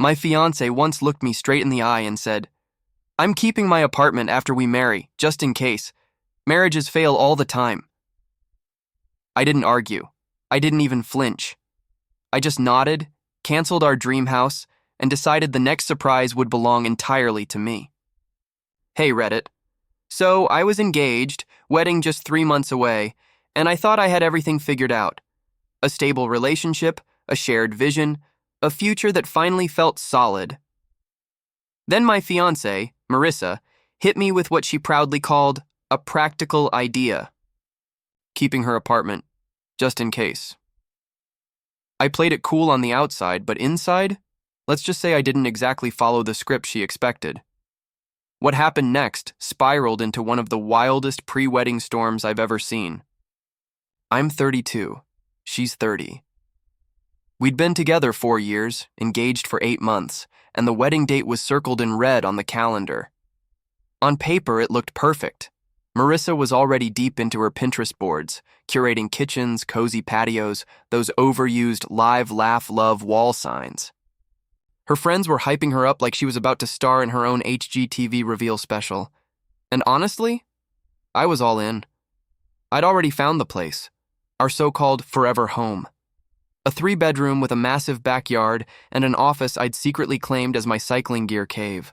My fiancé once looked me straight in the eye and said, "I'm keeping my apartment after we marry, just in case. Marriages fail all the time." I didn't argue. I didn't even flinch. I just nodded, canceled our dream house, and decided the next surprise would belong entirely to me. Hey, Reddit. So I was engaged, wedding just 3 months away, and I thought I had everything figured out. A stable relationship, a shared vision, a future that finally felt solid. Then my fiancée, Marissa, hit me with what she proudly called a practical idea. Keeping her apartment, just in case. I played it cool on the outside, but inside, let's just say I didn't exactly follow the script she expected. What happened next spiraled into one of the wildest pre-wedding storms I've ever seen. I'm 32. She's 30. We'd been together 4 years, engaged for 8 months, and the wedding date was circled in red on the calendar. On paper, it looked perfect. Marissa was already deep into her Pinterest boards, curating kitchens, cozy patios, those overused live, laugh, love wall signs. Her friends were hyping her up like she was about to star in her own HGTV reveal special. And honestly, I was all in. I'd already found the place, our so-called forever home. A 3-bedroom with a massive backyard and an office I'd secretly claimed as my cycling gear cave.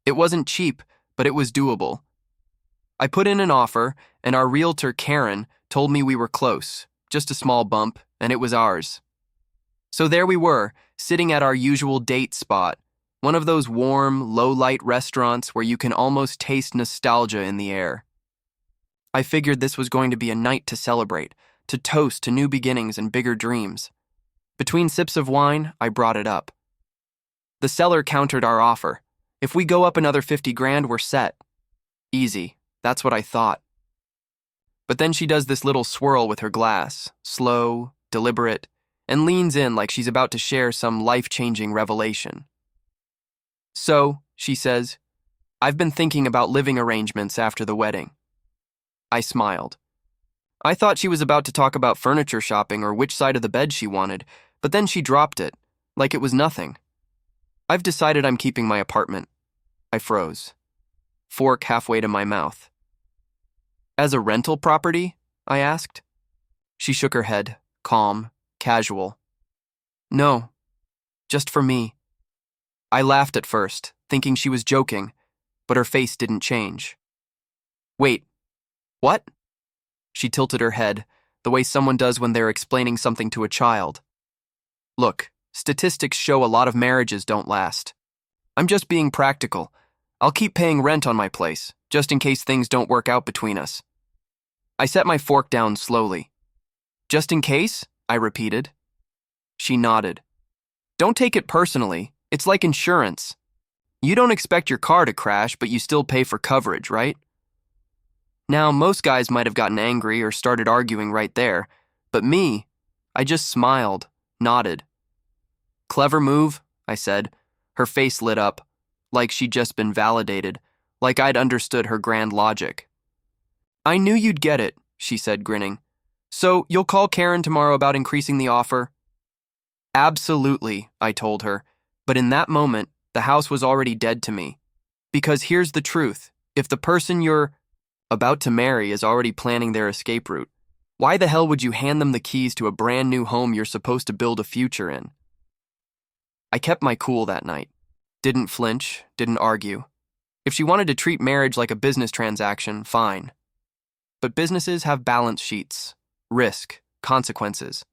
It wasn't cheap, but it was doable. I put in an offer, and our realtor, Karen, told me we were close, just a small bump, and it was ours. So there we were, sitting at our usual date spot, one of those warm, low-light restaurants where you can almost taste nostalgia in the air. I figured this was going to be a night to celebrate, to toast to new beginnings and bigger dreams. Between sips of wine, I brought it up. The seller countered our offer. If we go up another 50 grand, we're set. Easy. That's what I thought. But then she does this little swirl with her glass, slow, deliberate, and leans in like she's about to share some life-changing revelation. "So," she says, "I've been thinking about living arrangements after the wedding." I smiled. I thought she was about to talk about furniture shopping or which side of the bed she wanted, but then she dropped it, like it was nothing. "I've decided I'm keeping my apartment." I froze, fork halfway to my mouth. "As a rental property?" I asked. She shook her head, calm, casual. "No, just for me." I laughed at first, thinking she was joking, but her face didn't change. "Wait, what?" She tilted her head, the way someone does when they're explaining something to a child. "Look, statistics show a lot of marriages don't last. I'm just being practical. I'll keep paying rent on my place, just in case things don't work out between us." I set my fork down slowly. "Just in case?" I repeated. She nodded. "Don't take it personally. It's like insurance. You don't expect your car to crash, but you still pay for coverage, right?" Now, most guys might have gotten angry or started arguing right there, but me, I just smiled, nodded. "Clever move," I said. Her face lit up, like she'd just been validated, like I'd understood her grand logic. "I knew you'd get it," she said, grinning. "So you'll call Karen tomorrow about increasing the offer?" "Absolutely," I told her, but in that moment, the house was already dead to me. Because here's the truth, if the person you're about to marry is already planning their escape route, why the hell would you hand them the keys to a brand new home you're supposed to build a future in? I kept my cool that night. Didn't flinch, didn't argue. If she wanted to treat marriage like a business transaction, fine. But businesses have balance sheets, risk, consequences.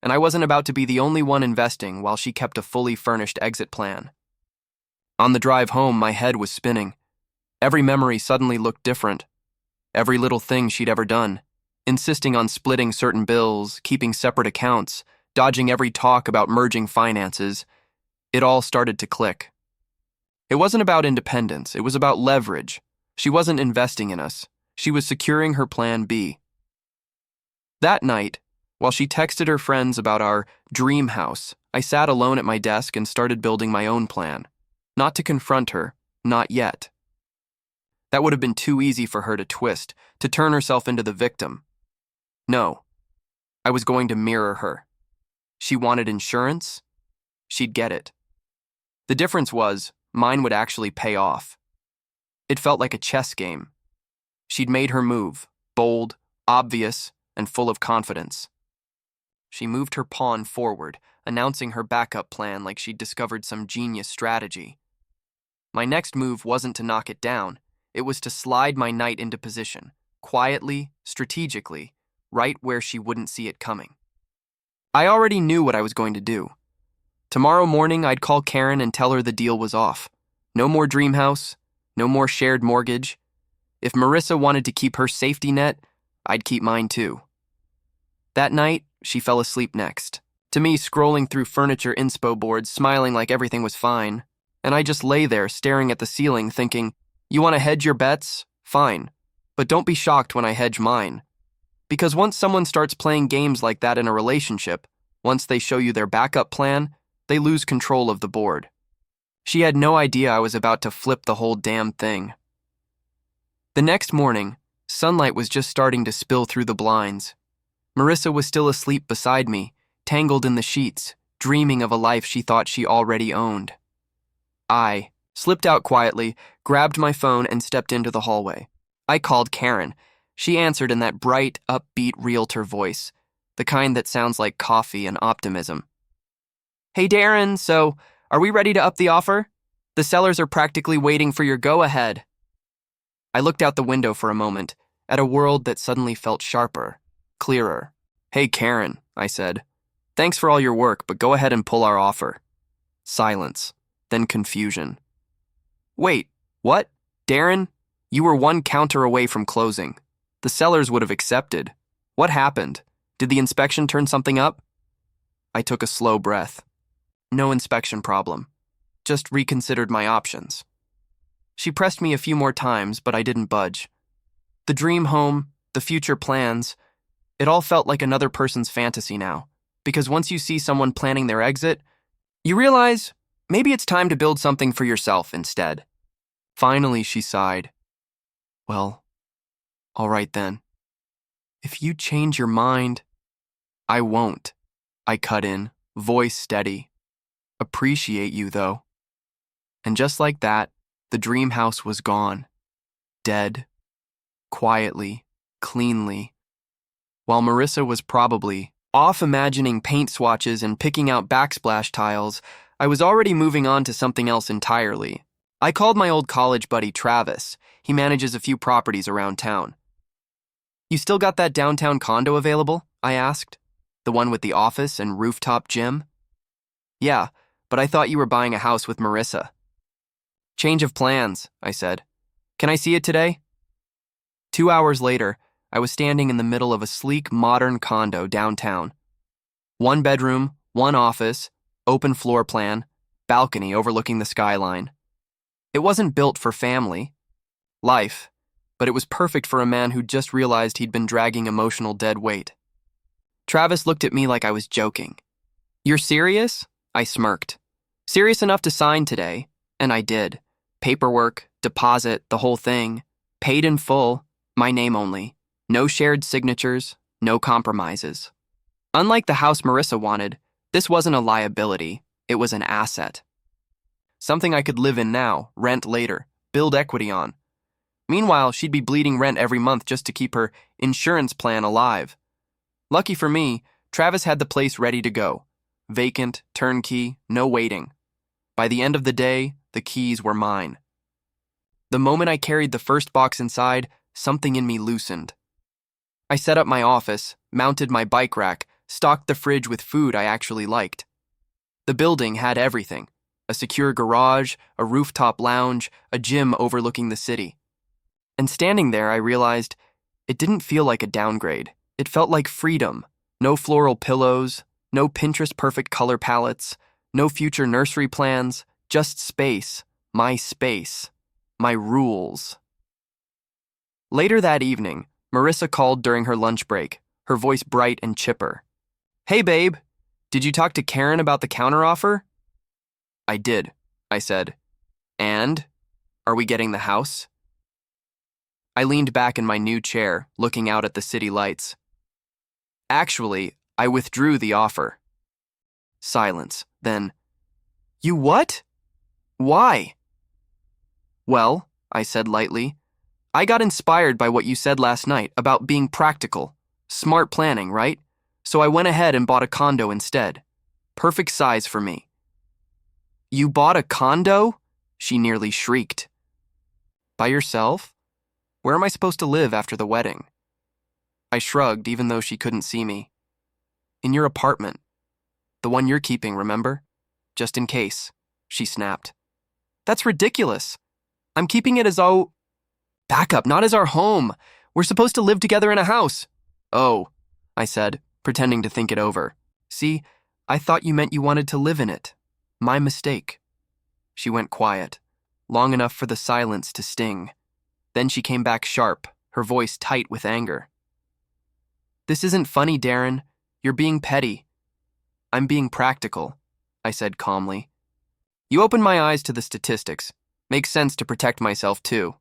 And I wasn't about to be the only one investing while she kept a fully furnished exit plan. On the drive home, my head was spinning. Every memory suddenly looked different. Every little thing she'd ever done, insisting on splitting certain bills, keeping separate accounts, dodging every talk about merging finances, it all started to click. It wasn't about independence, it was about leverage. She wasn't investing in us. She was securing her plan B. That night, while she texted her friends about our dream house, I sat alone at my desk and started building my own plan. Not to confront her, not yet. That would have been too easy for her to twist, to turn herself into the victim. No, I was going to mirror her. She wanted insurance? She'd get it. The difference was, mine would actually pay off. It felt like a chess game. She'd made her move, bold, obvious, and full of confidence. She moved her pawn forward, announcing her backup plan like she'd discovered some genius strategy. My next move wasn't to knock it down, it was to slide my knight into position, quietly, strategically, right where she wouldn't see it coming. I already knew what I was going to do. Tomorrow morning, I'd call Karen and tell her the deal was off. No more dream house, no more shared mortgage. If Marissa wanted to keep her safety net, I'd keep mine too. That night, she fell asleep next, to me scrolling through furniture inspo boards, smiling like everything was fine. And I just lay there staring at the ceiling thinking, you want to hedge your bets? Fine. But don't be shocked when I hedge mine. Because once someone starts playing games like that in a relationship, once they show you their backup plan, they lose control of the board. She had no idea I was about to flip the whole damn thing. The next morning, sunlight was just starting to spill through the blinds. Marissa was still asleep beside me, tangled in the sheets, dreaming of a life she thought she already owned. I slipped out quietly, grabbed my phone, and stepped into the hallway. I called Karen. She answered in that bright, upbeat realtor voice, the kind that sounds like coffee and optimism. Hey Darren, so are we ready to up the offer? The sellers are practically waiting for your go-ahead. I looked out the window for a moment, at a world that suddenly felt sharper, clearer. Hey Karen, I said. Thanks for all your work, but go ahead and pull our offer. Silence, then confusion. Wait, what? Darren? You were one counter away from closing. The sellers would have accepted. What happened? Did the inspection turn something up? I took a slow breath. No inspection problem. Just reconsidered my options. She pressed me a few more times, but I didn't budge. The dream home, the future plans, it all felt like another person's fantasy now. Because once you see someone planning their exit, you realize maybe it's time to build something for yourself instead. Finally, she sighed. Well, all right then. If you change your mind, I won't. I cut in, voice steady. Appreciate you, though. And just like that, the dream house was gone. Dead. Quietly. Cleanly. While Marissa was probably off imagining paint swatches and picking out backsplash tiles, I was already moving on to something else entirely. I called my old college buddy Travis. He manages a few properties around town. You still got that downtown condo available? I asked. The one with the office and rooftop gym? Yeah, but I thought you were buying a house with Marissa. Change of plans, I said. Can I see it today? 2 hours later, I was standing in the middle of a sleek, modern condo downtown. 1 bedroom, 1 office, open floor plan, balcony overlooking the skyline. It wasn't built for family, life, but it was perfect for a man who just realized he'd been dragging emotional dead weight. Travis looked at me like I was joking. You're serious? I smirked. Serious enough to sign today, and I did. Paperwork, deposit, the whole thing. Paid in full, my name only. No shared signatures, no compromises. Unlike the house Marissa wanted, this wasn't a liability, it was an asset. Something I could live in now, rent later, build equity on. Meanwhile, she'd be bleeding rent every month just to keep her insurance plan alive. Lucky for me, Travis had the place ready to go. Vacant, turnkey, no waiting. By the end of the day, the keys were mine. The moment I carried the first box inside, something in me loosened. I set up my office, mounted my bike rack, stocked the fridge with food I actually liked. The building had everything. A secure garage, a rooftop lounge, a gym overlooking the city. And standing there, I realized it didn't feel like a downgrade. It felt like freedom. No floral pillows, no Pinterest-perfect color palettes, no future nursery plans, just space, my rules. Later that evening, Marissa called during her lunch break, her voice bright and chipper. Hey babe, did you talk to Karen about the counteroffer? I did, I said. And? Are we getting the house? I leaned back in my new chair, looking out at the city lights. Actually, I withdrew the offer. Silence, then, You what? Why? Well, I said lightly, I got inspired by what you said last night about being practical. Smart planning, right? So I went ahead and bought a condo instead. Perfect size for me. You bought a condo? She nearly shrieked. By yourself? Where am I supposed to live after the wedding? I shrugged, even though she couldn't see me. In your apartment. The one you're keeping, remember? Just in case, she snapped. That's ridiculous. I'm keeping it as backup, not as our home. We're supposed to live together in a house. Oh, I said, pretending to think it over. See, I thought you meant you wanted to live in it. My mistake. She went quiet, long enough for the silence to sting. Then she came back sharp, her voice tight with anger. This isn't funny, Darren. You're being petty. I'm being practical, I said calmly. You opened my eyes to the statistics. Makes sense to protect myself, too.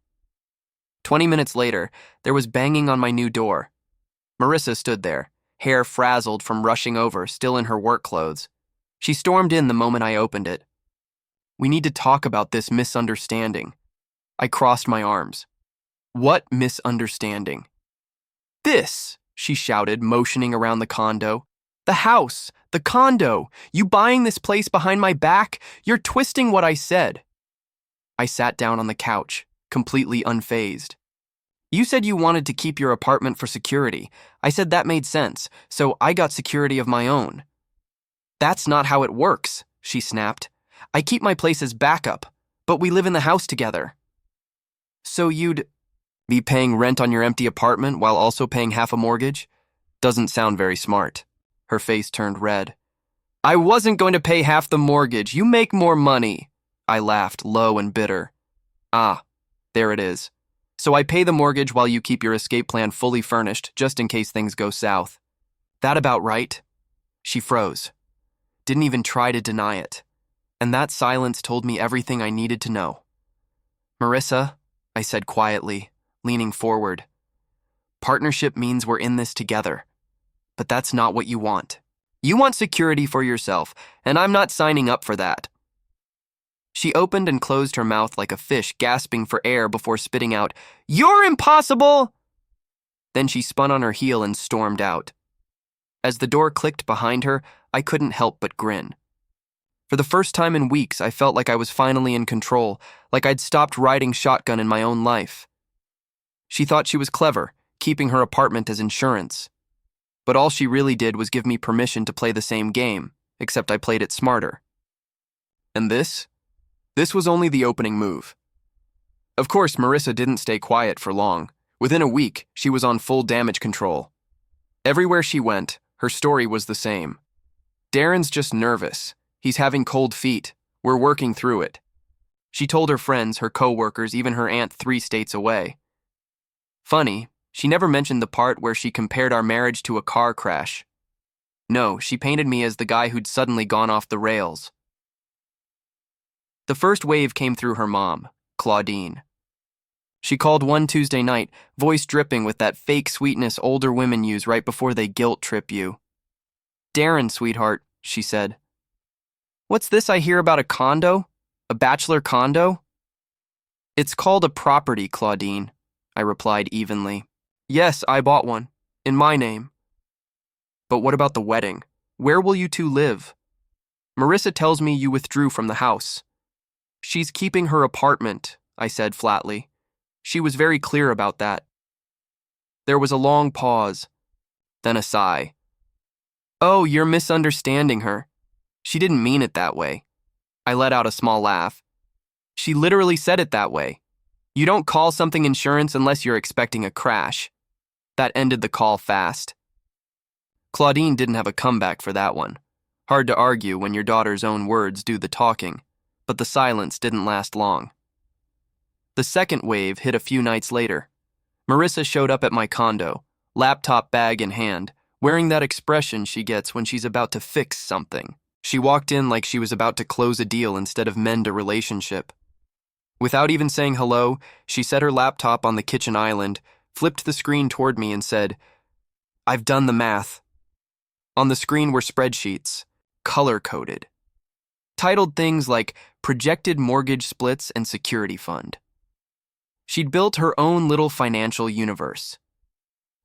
20 minutes later, there was banging on my new door. Marissa stood there, hair frazzled from rushing over, still in her work clothes. She stormed in the moment I opened it. We need to talk about this misunderstanding. I crossed my arms. What misunderstanding? This, she shouted, motioning around the condo. The house, the condo. You buying this place behind my back? You're twisting what I said. I sat down on the couch, completely unfazed. You said you wanted to keep your apartment for security. I said that made sense, so I got security of my own. That's not how it works, she snapped. I keep my place as backup, but we live in the house together. So you'd be paying rent on your empty apartment while also paying half a mortgage? Doesn't sound very smart. Her face turned red. I wasn't going to pay half the mortgage. You make more money. I laughed, low and bitter. Ah, there it is. So I pay the mortgage while you keep your escape plan fully furnished, just in case things go south. That about right? She froze. Didn't even try to deny it. And that silence told me everything I needed to know. Marissa, I said quietly, leaning forward. Partnership means we're in this together. But that's not what you want. You want security for yourself, and I'm not signing up for that. She opened and closed her mouth like a fish gasping for air before spitting out, You're impossible! Then she spun on her heel and stormed out. As the door clicked behind her, I couldn't help but grin. For the first time in weeks, I felt like I was finally in control, like I'd stopped riding shotgun in my own life. She thought she was clever, keeping her apartment as insurance. But all she really did was give me permission to play the same game, except I played it smarter. And this? This was only the opening move. Of course, Marissa didn't stay quiet for long. Within a week, she was on full damage control. Everywhere she went, her story was the same. Darren's just nervous. He's having cold feet. We're working through it. She told her friends, her co-workers, even her aunt 3 states away. Funny, she never mentioned the part where she compared our marriage to a car crash. No, she painted me as the guy who'd suddenly gone off the rails. The first wave came through her mom, Claudine. She called one Tuesday night, voice dripping with that fake sweetness older women use right before they guilt trip you. Darren, sweetheart, she said. What's this I hear about a condo? A bachelor condo? It's called a property, Claudine, I replied evenly. Yes, I bought one. In my name. But what about the wedding? Where will you two live? Marissa tells me you withdrew from the house. She's keeping her apartment, I said flatly. She was very clear about that. There was a long pause, then a sigh. Oh, you're misunderstanding her. She didn't mean it that way. I let out a small laugh. She literally said it that way. You don't call something insurance unless you're expecting a crash. That ended the call fast. Claudine didn't have a comeback for that one. Hard to argue when your daughter's own words do the talking, but the silence didn't last long. The second wave hit a few nights later. Marissa showed up at my condo, laptop bag in hand, wearing that expression she gets when she's about to fix something. She walked in like she was about to close a deal instead of mend a relationship. Without even saying hello, she set her laptop on the kitchen island, flipped the screen toward me and said, I've done the math. On the screen were spreadsheets, color-coded. titled things like projected mortgage splits and security fund. She'd built her own little financial universe.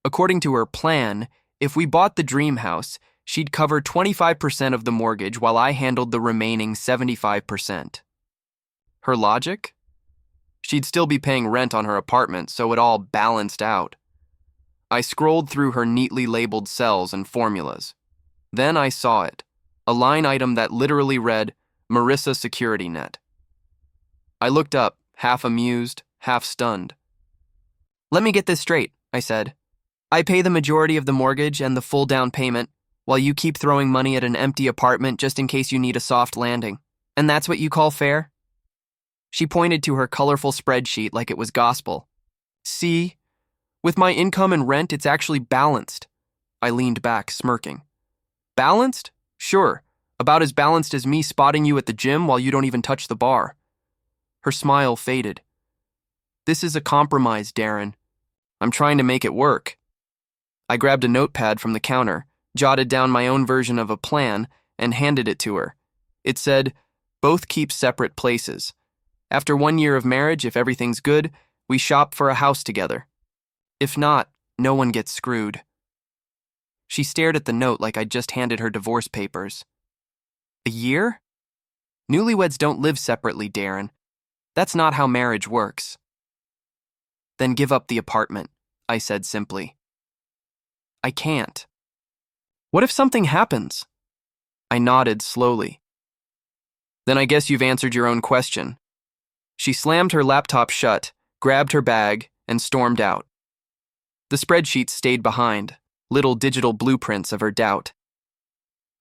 According to her plan, if we bought the dream house, she'd cover 25% of the mortgage while I handled the remaining 75%. Her logic? She'd still be paying rent on her apartment, so it all balanced out. I scrolled through her neatly labeled cells and formulas. Then I saw it, a line item that literally read, Marissa Security Net. I looked up, half amused, half stunned. "Let me get this straight," I said. "I pay the majority of the mortgage and the full down payment, while you keep throwing money at an empty apartment just in case you need a soft landing. And that's what you call fair?" She pointed to her colorful spreadsheet like it was gospel. "See? With my income and rent, it's actually balanced." I leaned back, smirking. "Balanced? Sure. About as balanced as me spotting you at the gym while you don't even touch the bar." Her smile faded. "This is a compromise, Darren. I'm trying to make it work." I grabbed a notepad from the counter, jotted down my own version of a plan, and handed it to her. It said, "Both keep separate places. After 1 year of marriage, if everything's good, we shop for a house together. If not, no one gets screwed." She stared at the note like I'd just handed her divorce papers. "A year? Newlyweds don't live separately, Darren. That's not how marriage works." "Then give up the apartment," I said simply. "I can't." "What if something happens?" I nodded slowly. "Then I guess you've answered your own question." She slammed her laptop shut, grabbed her bag, and stormed out. The spreadsheets stayed behind, little digital blueprints of her doubt.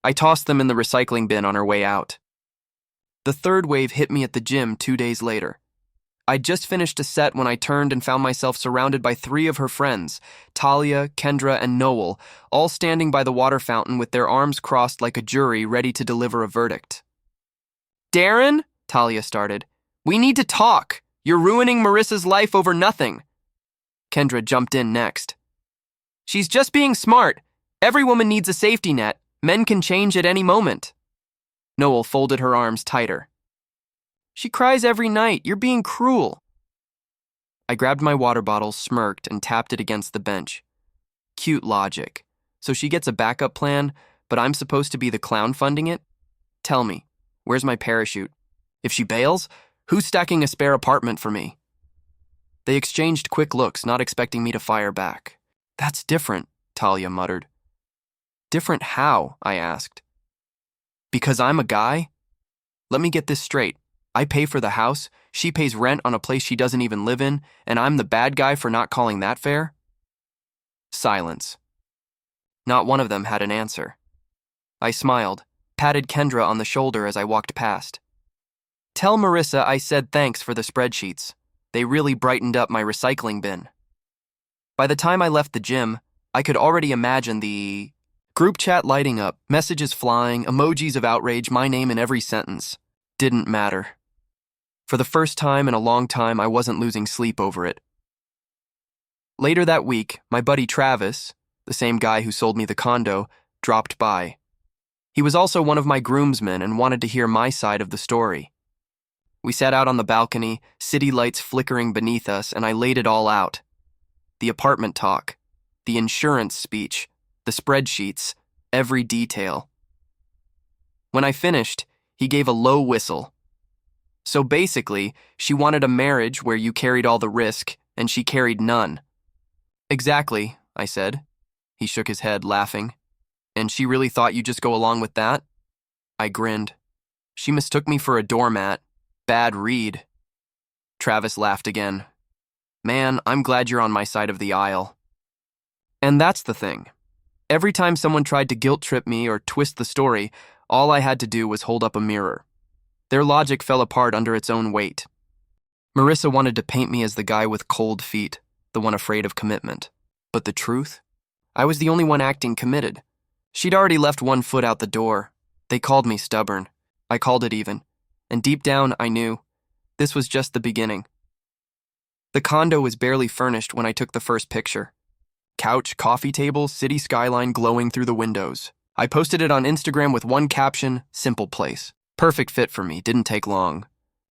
I tossed them in the recycling bin on her way out. The third wave hit me at the gym 2 days later. I'd just finished a set when I turned and found myself surrounded by 3 of her friends, Talia, Kendra, and Noel, all standing by the water fountain with their arms crossed like a jury ready to deliver a verdict. "Darren," Talia started, "we need to talk. You're ruining Marissa's life over nothing." Kendra jumped in next. "She's just being smart. Every woman needs a safety net. Men can change at any moment." Noel folded her arms tighter. "She cries every night. You're being cruel." I grabbed my water bottle, smirked, and tapped it against the bench. Cute logic. So she gets a backup plan, but I'm supposed to be the clown funding it? Tell me, where's my parachute? If she bails, who's stacking a spare apartment for me? They exchanged quick looks, not expecting me to fire back. "That's different," Talia muttered. "Different how?" I asked. "Because I'm a guy? Let me get this straight. I pay for the house, she pays rent on a place she doesn't even live in, and I'm the bad guy for not calling that fair?" Silence. Not one of them had an answer. I smiled, patted Kendra on the shoulder as I walked past. "Tell Marissa I said thanks for the spreadsheets. They really brightened up my recycling bin." By the time I left the gym, I could already imagine the group chat lighting up, messages flying, emojis of outrage, my name in every sentence. Didn't matter. For the first time in a long time, I wasn't losing sleep over it. Later that week, my buddy Travis, the same guy who sold me the condo, dropped by. He was also one of my groomsmen and wanted to hear my side of the story. We sat out on the balcony, city lights flickering beneath us, and I laid it all out. The apartment talk, the insurance speech, the spreadsheets, every detail. When I finished, he gave a low whistle. So basically, she wanted a marriage where you carried all the risk, and she carried none. "Exactly," I said. He shook his head, laughing. "And she really thought you'd just go along with that?" I grinned. "She mistook me for a doormat. Bad read." Travis laughed again. "Man, I'm glad you're on my side of the aisle." And that's the thing. Every time someone tried to guilt trip me or twist the story, all I had to do was hold up a mirror. Their logic fell apart under its own weight. Marissa wanted to paint me as the guy with cold feet, the one afraid of commitment. But the truth? I was the only one acting committed. She'd already left one foot out the door. They called me stubborn. I called it even. And deep down, I knew this was just the beginning. The condo was barely furnished when I took the first picture. Couch, coffee table, city skyline glowing through the windows. I posted it on Instagram with one caption, "Simple place." Perfect fit for me, didn't take long.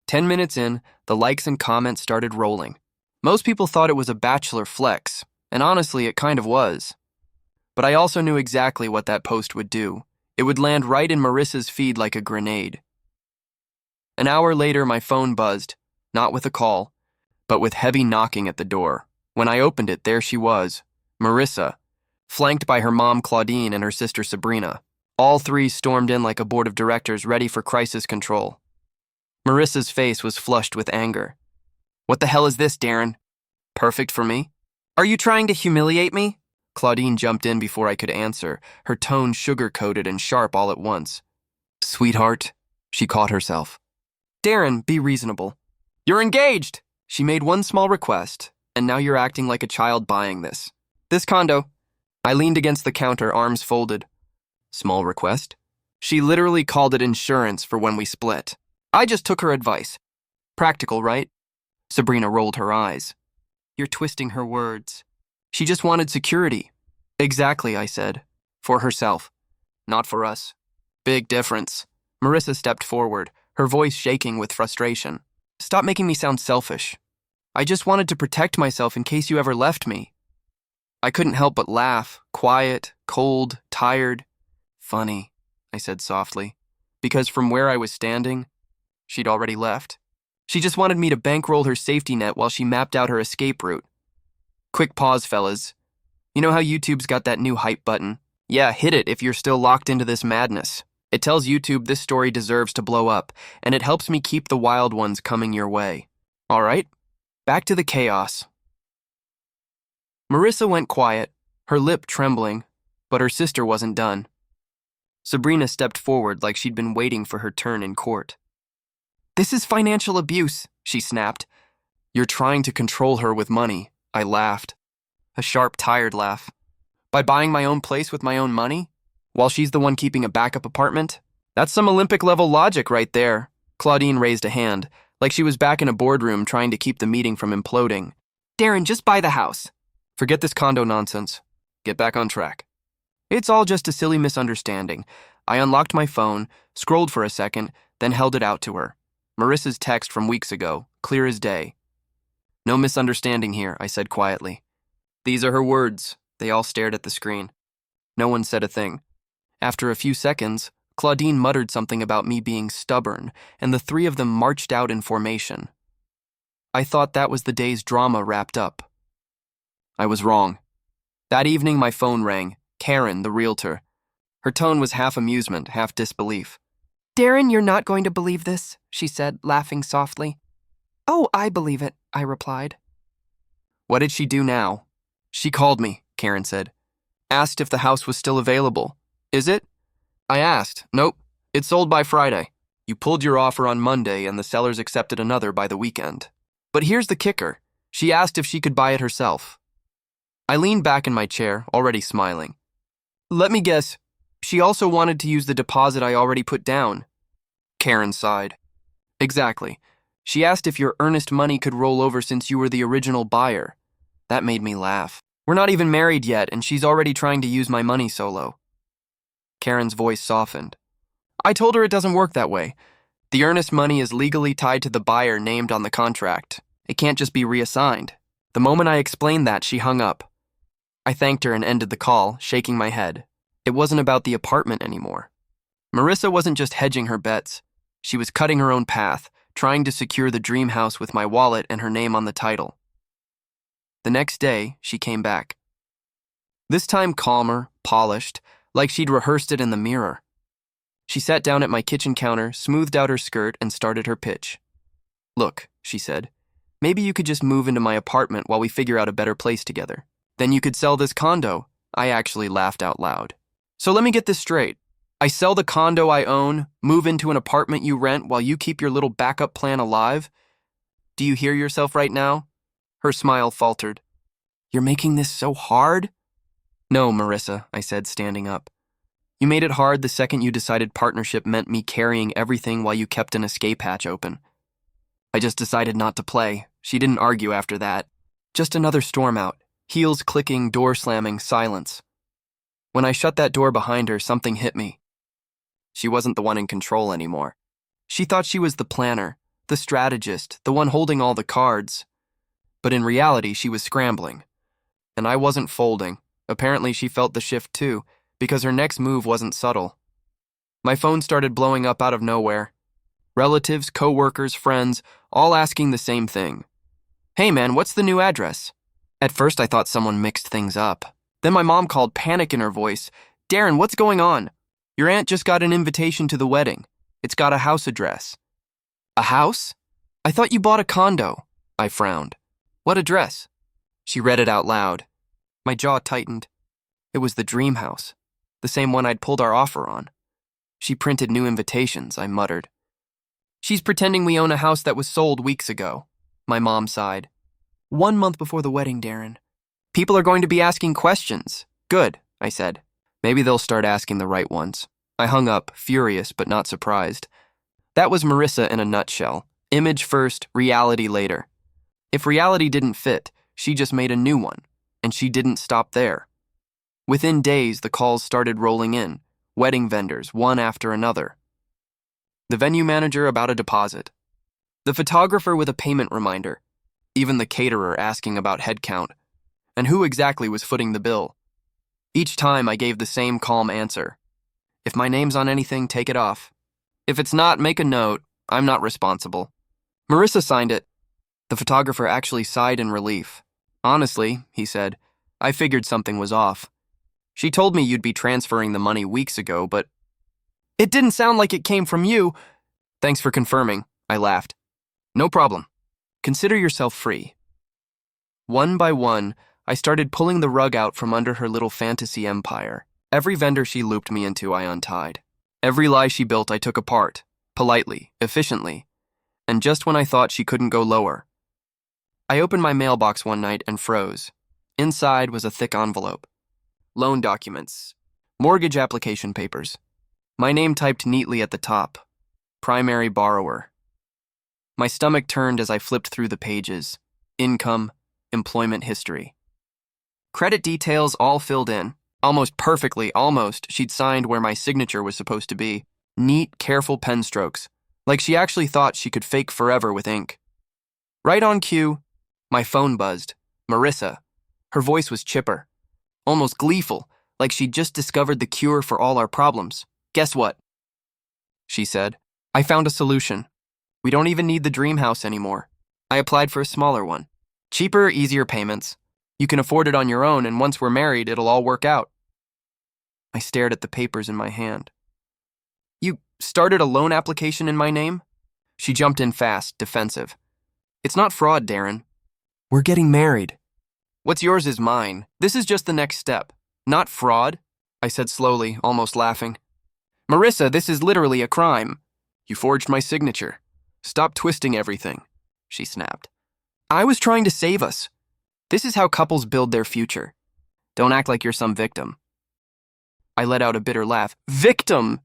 10 minutes in, the likes and comments started rolling. Most people thought it was a bachelor flex, and honestly, it kind of was. But I also knew exactly what that post would do. It would land right in Marissa's feed like a grenade. An hour later, my phone buzzed, not with a call, but with heavy knocking at the door. When I opened it, there she was, Marissa, flanked by her mom Claudine and her sister Sabrina. All three stormed in like a board of directors ready for crisis control. Marissa's face was flushed with anger. "What the hell is this, Darren? Perfect for me? Are you trying to humiliate me?" Claudine jumped in before I could answer, her tone sugar-coated and sharp all at once. "Sweetheart," she caught herself. "Darren, be reasonable. You're engaged!" She made one small request, and now you're acting like a child buying this. "This condo." I leaned against the counter, arms folded. "Small request?" She literally called it insurance for when we split. I just took her advice. "Practical, right?" Sabrina rolled her eyes. "You're twisting her words. She just wanted security." "Exactly," I said. "For herself. Not for us." "Big difference." Marissa stepped forward, her voice shaking with frustration. "Stop making me sound selfish. I just wanted to protect myself in case you ever left me." I couldn't help but laugh, quiet, cold, tired. "Funny," I said softly, because from where I was standing, she'd already left. She just wanted me to bankroll her safety net while she mapped out her escape route. Quick pause, fellas. You know how YouTube's got that new hype button? Yeah, hit it if you're still locked into this madness. It tells YouTube this story deserves to blow up, and it helps me keep the wild ones coming your way. All right, back to the chaos. Marissa went quiet, her lip trembling, but her sister wasn't done. Sabrina stepped forward like she'd been waiting for her turn in court. "This is financial abuse," she snapped. "You're trying to control her with money," I laughed. A sharp, tired laugh. "By buying my own place with my own money? While she's the one keeping a backup apartment? That's some Olympic-level logic right there." Claudine raised a hand, like she was back in a boardroom trying to keep the meeting from imploding. "Darren, just buy the house." "Forget this condo nonsense. Get back on track." "It's all just a silly misunderstanding." I unlocked my phone, scrolled for a second, then held it out to her. Marissa's text from weeks ago, clear as day. "No misunderstanding here," I said quietly. "These are her words." They all stared at the screen. No one said a thing. After a few seconds, Claudine muttered something about me being stubborn, and the three of them marched out in formation. I thought that was the day's drama wrapped up. I was wrong. That evening, my phone rang. Karen, the realtor. Her tone was half amusement, half disbelief. "Darren, you're not going to believe this," she said, laughing softly. "Oh, I believe it," I replied. "What did she do now?" "She called me," Karen said. "Asked if the house was still available." "Is it?" I asked. "Nope. It's sold by Friday. You pulled your offer on Monday and the sellers accepted another by the weekend." But here's the kicker. She asked if she could buy it herself. I leaned back in my chair, already smiling. "Let me guess. She also wanted to use the deposit I already put down." Karen sighed. "Exactly. She asked if your earnest money could roll over since you were the original buyer." That made me laugh. "We're not even married yet, and she's already trying to use my money solo." Karen's voice softened. "I told her it doesn't work that way. The earnest money is legally tied to the buyer named on the contract. It can't just be reassigned." The moment I explained that, she hung up. I thanked her and ended the call, shaking my head. It wasn't about the apartment anymore. Marissa wasn't just hedging her bets. She was cutting her own path, trying to secure the dream house with my wallet and her name on the title. The next day, she came back. This time calmer, polished, like she'd rehearsed it in the mirror. She sat down at my kitchen counter, smoothed out her skirt, and started her pitch. "Look," she said, "maybe you could just move into my apartment while we figure out a better place together. Then you could sell this condo." I actually laughed out loud. "So let me get this straight. I sell the condo I own, move into an apartment you rent while you keep your little backup plan alive? Do you hear yourself right now?" Her smile faltered. "You're making this so hard?" "No, Marissa," I said, standing up. "You made it hard the second you decided partnership meant me carrying everything while you kept an escape hatch open. I just decided not to play." She didn't argue after that. Just another storm out. Heels clicking, door slamming, silence. When I shut that door behind her, something hit me. She wasn't the one in control anymore. She thought she was the planner, the strategist, the one holding all the cards. But in reality, she was scrambling. And I wasn't folding. Apparently, she felt the shift too, because her next move wasn't subtle. My phone started blowing up out of nowhere. Relatives, co-workers, friends, all asking the same thing. Hey man, what's the new address? At first I thought someone mixed things up. Then my mom called, panic in her voice. Darren, what's going on? Your aunt just got an invitation to the wedding. It's got a house address. A house? I thought you bought a condo. I frowned. What address? She read it out loud. My jaw tightened. It was the dream house, the same one I'd pulled our offer on. She printed new invitations, I muttered. She's pretending we own a house that was sold weeks ago, my mom sighed. 1 month before the wedding, Darren. People are going to be asking questions. Good, I said. Maybe they'll start asking the right ones. I hung up, furious but not surprised. That was Marissa in a nutshell. Image first, reality later. If reality didn't fit, she just made a new one, and she didn't stop there. Within days, the calls started rolling in, wedding vendors, one after another. The venue manager about a deposit. The photographer with a payment reminder. Even the caterer asking about headcount. And who exactly was footing the bill. Each time I gave the same calm answer. If my name's on anything, take it off. If it's not, make a note. I'm not responsible. Marissa signed it. The photographer actually sighed in relief. Honestly, he said, I figured something was off. She told me you'd be transferring the money weeks ago, but it didn't sound like it came from you. Thanks for confirming, I laughed. No problem. Consider yourself free. One by one, I started pulling the rug out from under her little fantasy empire. Every vendor she looped me into, I untied. Every lie she built, I took apart, politely, efficiently. And just when I thought she couldn't go lower, I opened my mailbox one night and froze. Inside was a thick envelope. Loan documents. Mortgage application papers. My name typed neatly at the top. Primary borrower. My stomach turned as I flipped through the pages. Income, employment history. Credit details all filled in. Almost perfectly, almost, she'd signed where my signature was supposed to be. Neat, careful pen strokes. Like she actually thought she could fake forever with ink. Right on cue, my phone buzzed. Marissa. Her voice was chipper. Almost gleeful, like she'd just discovered the cure for all our problems. Guess what? She said. I found a solution. We don't even need the dream house anymore. I applied for a smaller one. Cheaper, easier payments. You can afford it on your own, and once we're married, it'll all work out. I stared at the papers in my hand. You started a loan application in my name? She jumped in fast, defensive. It's not fraud, Darren. We're getting married. What's yours is mine. This is just the next step. Not fraud, I said slowly, almost laughing. Marissa, this is literally a crime. You forged my signature. Stop twisting everything, she snapped. I was trying to save us. This is how couples build their future. Don't act like you're some victim. I let out a bitter laugh. Victim!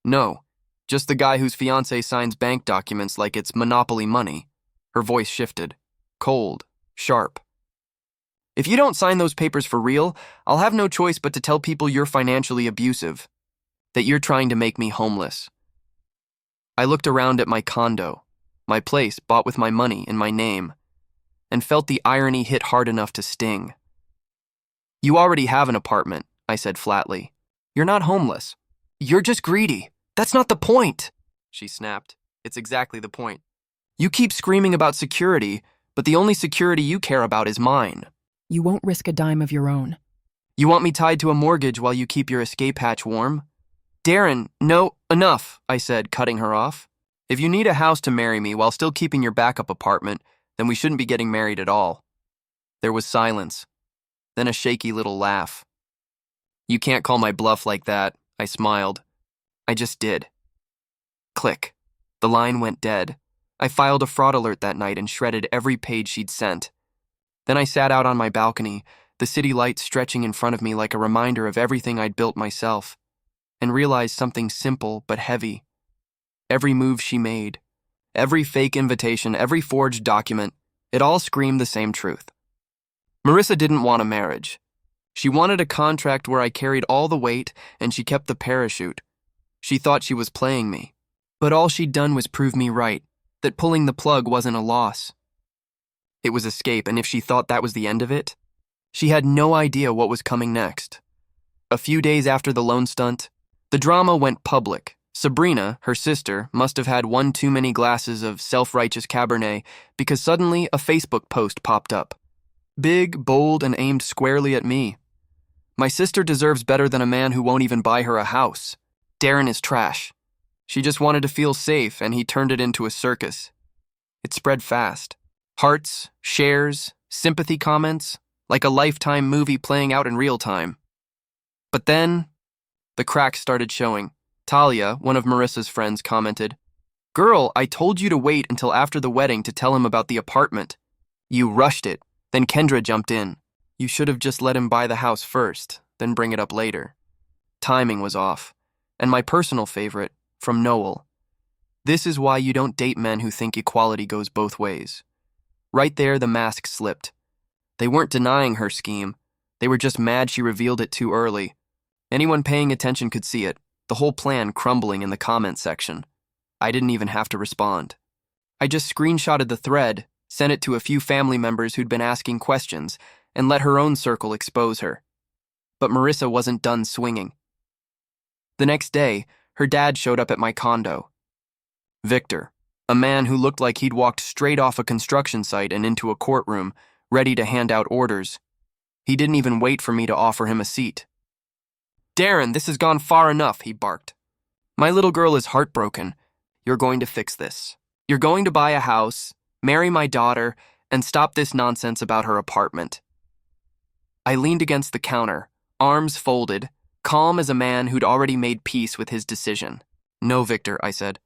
No, just the guy whose fiancée signs bank documents like it's monopoly money. Her voice shifted. Cold, sharp. If you don't sign those papers for real, I'll have no choice but to tell people you're financially abusive. That you're trying to make me homeless. I looked around at my condo, my place bought with my money in my name, and felt the irony hit hard enough to sting. You already have an apartment, I said flatly. You're not homeless. You're just greedy. That's not the point, she snapped. It's exactly the point. You keep screaming about security, but the only security you care about is mine. You won't risk a dime of your own. You want me tied to a mortgage while you keep your escape hatch warm? Darren, no, enough, I said, cutting her off. If you need a house to marry me while still keeping your backup apartment, then we shouldn't be getting married at all. There was silence, then a shaky little laugh. You can't call my bluff like that, I smiled. I just did. Click. The line went dead. I filed a fraud alert that night and shredded every page she'd sent. Then I sat out on my balcony, the city lights stretching in front of me like a reminder of everything I'd built myself, and realized something simple but heavy. Every move she made, every fake invitation, every forged document, it all screamed the same truth. Marissa didn't want a marriage. She wanted a contract where I carried all the weight and she kept the parachute. She thought she was playing me. But all she'd done was prove me right, that pulling the plug wasn't a loss. It was escape, and if she thought that was the end of it, she had no idea what was coming next. A few days after the loan stunt, the drama went public. Sabrina, her sister, must have had one too many glasses of self-righteous Cabernet because suddenly a Facebook post popped up. Big, bold, and aimed squarely at me. My sister deserves better than a man who won't even buy her a house. Darren is trash. She just wanted to feel safe, and he turned it into a circus. It spread fast. Hearts, shares, sympathy comments, like a Lifetime movie playing out in real time. But then, the cracks started showing. Talia, one of Marissa's friends, commented, "Girl, I told you to wait until after the wedding to tell him about the apartment. You rushed it." Then Kendra jumped in. "You should have just let him buy the house first, then bring it up later." Timing was off. And my personal favorite, from Noel. "This is why you don't date men who think equality goes both ways." Right there, the mask slipped. They weren't denying her scheme. They were just mad she revealed it too early. Anyone paying attention could see it, the whole plan crumbling in the comment section. I didn't even have to respond. I just screenshotted the thread, sent it to a few family members who'd been asking questions, and let her own circle expose her. But Marissa wasn't done swinging. The next day, her dad showed up at my condo. Victor, a man who looked like he'd walked straight off a construction site and into a courtroom, ready to hand out orders. He didn't even wait for me to offer him a seat. "Darren, this has gone far enough," he barked. "My little girl is heartbroken. You're going to fix this. You're going to buy a house, marry my daughter, and stop this nonsense about her apartment." I leaned against the counter, arms folded, calm as a man who'd already made peace with his decision. "No, Victor," I said.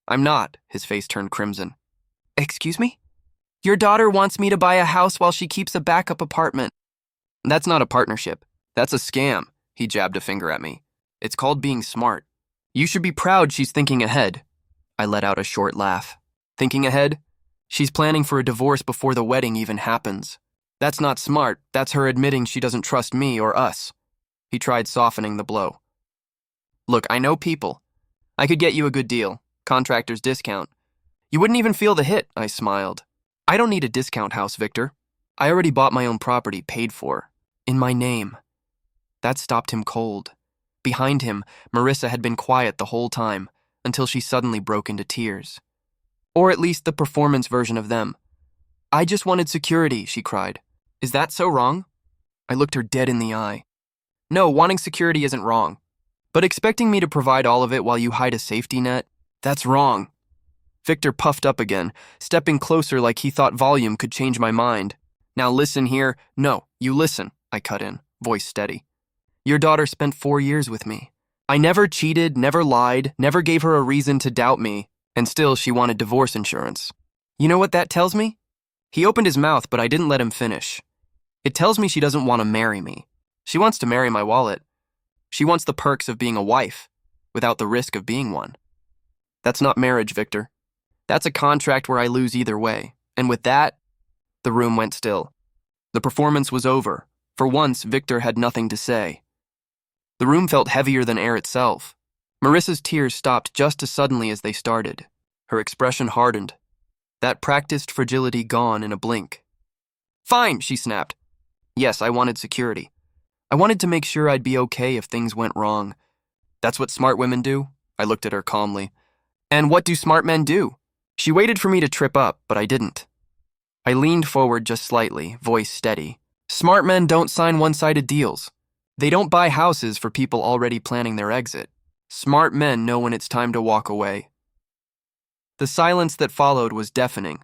"I'm not." His face turned crimson. "Excuse me? Your daughter wants me to buy a house while she keeps a backup apartment." "That's not a partnership. That's a scam." He jabbed a finger at me. "It's called being smart. You should be proud she's thinking ahead." I let out a short laugh. "Thinking ahead? She's planning for a divorce before the wedding even happens. That's not smart. That's her admitting she doesn't trust me or us." He tried softening the blow. "Look, I know people. I could get you a good deal. Contractor's discount. You wouldn't even feel the hit," I smiled. "I don't need a discount house, Victor. I already bought my own property paid for. In my name." That stopped him cold. Behind him, Marissa had been quiet the whole time, until she suddenly broke into tears. Or at least the performance version of them. "I just wanted security," she cried. "Is that so wrong?" I looked her dead in the eye. "No, wanting security isn't wrong. But expecting me to provide all of it while you hide a safety net, that's wrong." Victor puffed up again, stepping closer like he thought volume could change my mind. "Now listen here." "No, you listen," I cut in, voice steady. "Your daughter spent 4 years with me. I never cheated, never lied, never gave her a reason to doubt me, and still she wanted divorce insurance. You know what that tells me?" He opened his mouth, but I didn't let him finish. "It tells me she doesn't want to marry me. She wants to marry my wallet. She wants the perks of being a wife, without the risk of being one. That's not marriage, Victor. That's a contract where I lose either way. And with that," the room went still. The performance was over. For once, Victor had nothing to say. The room felt heavier than air itself. Marissa's tears stopped just as suddenly as they started. Her expression hardened. That practiced fragility gone in a blink. "Fine," she snapped. "Yes, I wanted security. I wanted to make sure I'd be okay if things went wrong. That's what smart women do." I looked at her calmly. "And what do smart men do?" She waited for me to trip up, but I didn't. I leaned forward just slightly, voice steady. "Smart men don't sign one-sided deals. They don't buy houses for people already planning their exit. Smart men know when it's time to walk away." The silence that followed was deafening,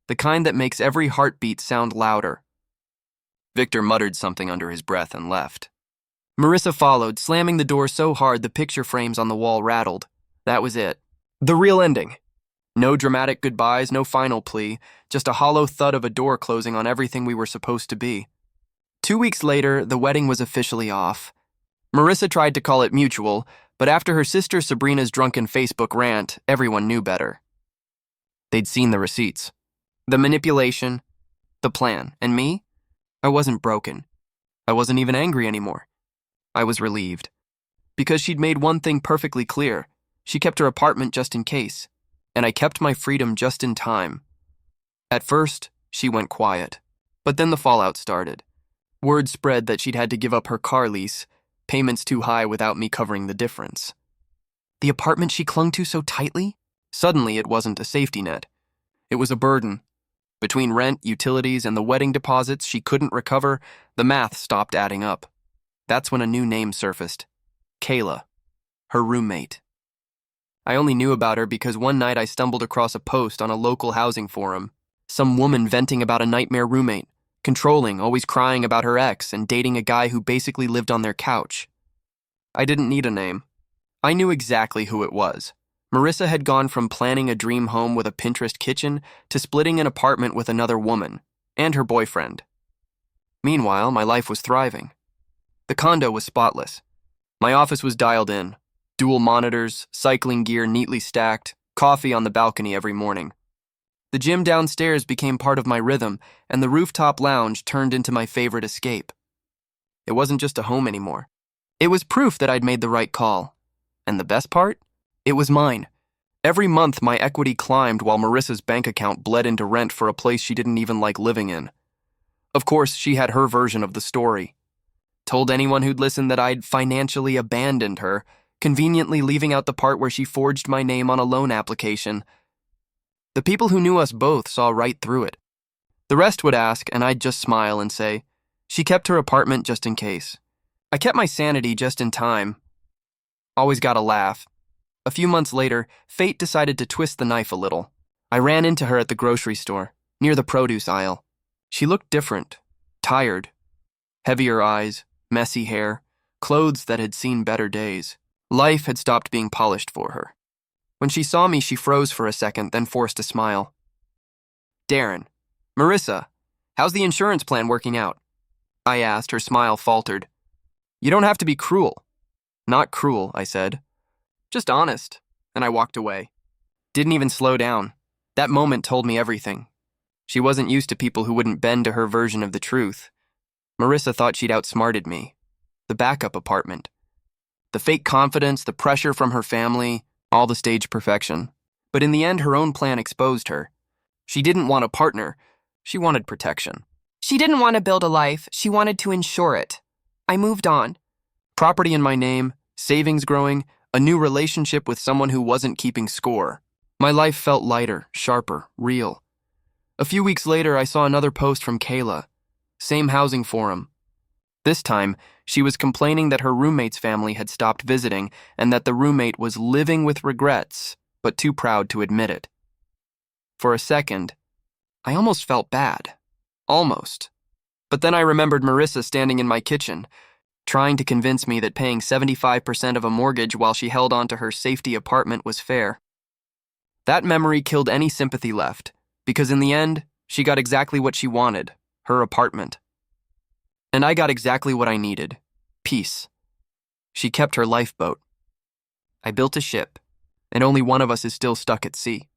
the kind that makes every heartbeat sound louder. Victor muttered something under his breath and left. Marissa followed, slamming the door so hard the picture frames on the wall rattled. That was it. The real ending. No dramatic goodbyes, no final plea, just a hollow thud of a door closing on everything we were supposed to be. 2 weeks later, the wedding was officially off. Marissa tried to call it mutual, but after her sister Sabrina's drunken Facebook rant, everyone knew better. They'd seen the receipts. The manipulation, the plan, and me? I wasn't broken. I wasn't even angry anymore. I was relieved. Because she'd made one thing perfectly clear. She kept her apartment just in case, and I kept my freedom just in time. At first, she went quiet, but then the fallout started. Word spread that she'd had to give up her car lease, payments too high without me covering the difference. The apartment she clung to so tightly? Suddenly, it wasn't a safety net. It was a burden. Between rent, utilities, and the wedding deposits she couldn't recover, the math stopped adding up. That's when a new name surfaced. Kayla, her roommate. I only knew about her because one night I stumbled across a post on a local housing forum. Some woman venting about a nightmare roommate, controlling, always crying about her ex, and dating a guy who basically lived on their couch. I didn't need a name. I knew exactly who it was. Marissa had gone from planning a dream home with a Pinterest kitchen to splitting an apartment with another woman, and her boyfriend. Meanwhile, my life was thriving. The condo was spotless. My office was dialed in. Dual monitors, cycling gear neatly stacked, coffee on the balcony every morning. The gym downstairs became part of my rhythm, and the rooftop lounge turned into my favorite escape. It wasn't just a home anymore. It was proof that I'd made the right call. And the best part? It was mine. Every month, my equity climbed while Marissa's bank account bled into rent for a place she didn't even like living in. Of course, she had her version of the story. Told anyone who'd listen that I'd financially abandoned her, conveniently leaving out the part where she forged my name on a loan application. The people who knew us both saw right through it. The rest would ask, and I'd just smile and say, she kept her apartment just in case. I kept my sanity just in time. Always got a laugh. A few months later, fate decided to twist the knife a little. I ran into her at the grocery store, near the produce aisle. She looked different, tired. Heavier eyes, messy hair, clothes that had seen better days. Life had stopped being polished for her. When she saw me, she froze for a second, then forced a smile. Darren, Marissa, how's the insurance plan working out? I asked, her smile faltered. You don't have to be cruel. Not cruel, I said. Just honest. And I walked away. Didn't even slow down. That moment told me everything. She wasn't used to people who wouldn't bend to her version of the truth. Marissa thought she'd outsmarted me. The backup apartment. The fake confidence, the pressure from her family, all the staged perfection. But in the end, her own plan exposed her. She didn't want a partner. She wanted protection. She didn't want to build a life. She wanted to ensure it. I moved on. Property in my name, savings growing, a new relationship with someone who wasn't keeping score. My life felt lighter, sharper, real. A few weeks later, I saw another post from Kayla. Same housing forum. This time, she was complaining that her roommate's family had stopped visiting and that the roommate was living with regrets, but too proud to admit it. For a second, I almost felt bad. Almost. But then I remembered Marissa standing in my kitchen, trying to convince me that paying 75% of a mortgage while she held on to her safety apartment was fair. That memory killed any sympathy left, because in the end, she got exactly what she wanted, her apartment. And I got exactly what I needed, peace. She kept her lifeboat. I built a ship, and only one of us is still stuck at sea.